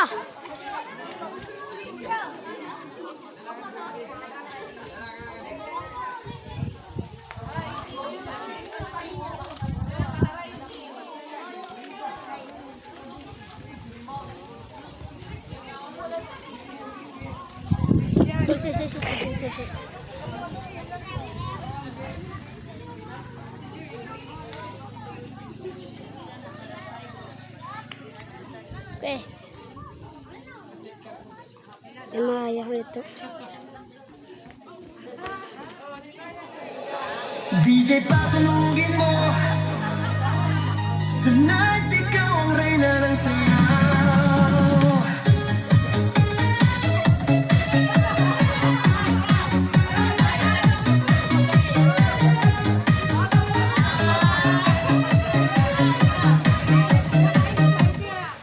Sí. Okay. Maya ko ito. DJ patulugin mo. Tonight ikaw ang reyna ng sayaw.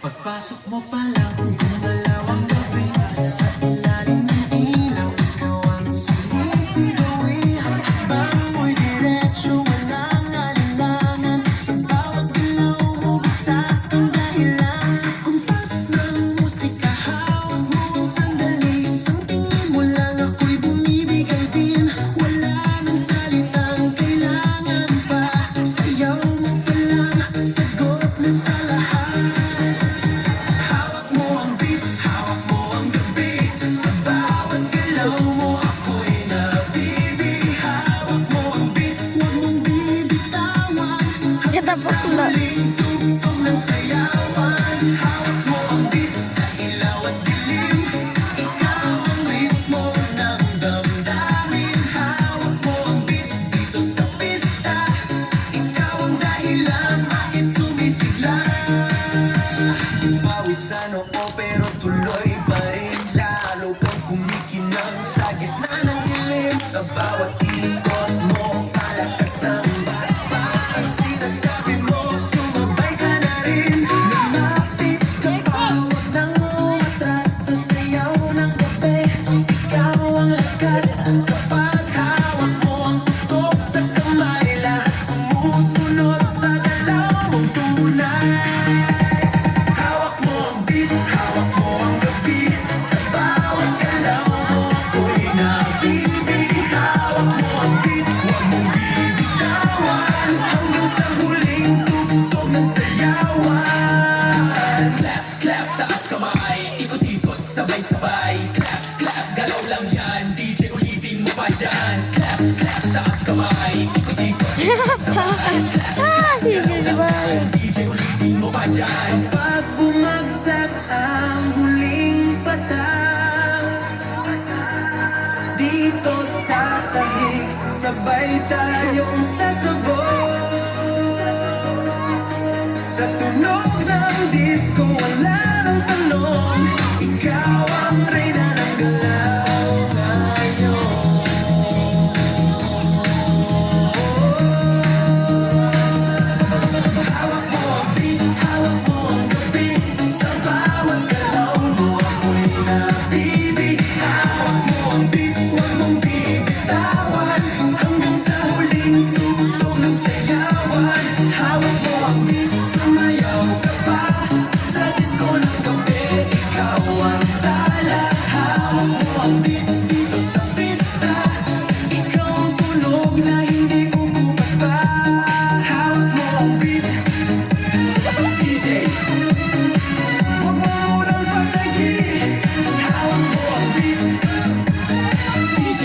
Pagpasok mo pa lang, gumalaw ang gabi. Sa ilalim ng ilaw, ikaw ang sumisigawi. Habang mo'y diretsyo, walang alinlangan. Sa bawat galaw mo, bagsak ang dahilan. Kumpas ng musika, hawak mo ang sandali. Isang tingin mo lang, ako'y bumibigay din. Wala nang salitang kailangan pa. Sayaw mo pa lang, sagot na sa lahat. Pero tuloy pa rin, lalo kang kumikinang sa gitna ng dilim. Sa bawat ikot mo, palakas ang baspa. Ang sinasabi mo, sumabay ka na rin. Lumapit ka pa, huwag nang umatras. Sa sayaw ng gabi, ikaw ang lakas. Kapag hawak mo ang tutok sa kamay, lahat sumusunod sa galaw mong tunay. Sabay-sabay, clap, clap, galaw lang yan. DJ ulitin mo pa dyan. Clap, clap, taas kamay. Ikot-ikot, sabay, clap, DJ ulitin mo pa dyan. Pag bumagsak ang huling patang, dito sa sahig, sabay tayong sasabog. Sa tunog ng disco, wala nang tanong. Ikaw ang reyna ng galaw ngayon. Hawak mo ang beat, hawak mo ang gabi. Sa bawat galaw mo ako'y nabibig. Hawak mo ang beat, huwag mong bibitawan. Hanggang sa huling tugtog ng sayawan. Hawak mo ang beat, sumayaw ka pa. Sa disco ng gabi, ikaw ang tala. Hawak mo ang beat dito sa pista. Ikaw ang tunog na hindi kukupas pa. Hawak mo ang beat, DJ. Huwag mo munang patayin. Hawak mo ang beat, DJ.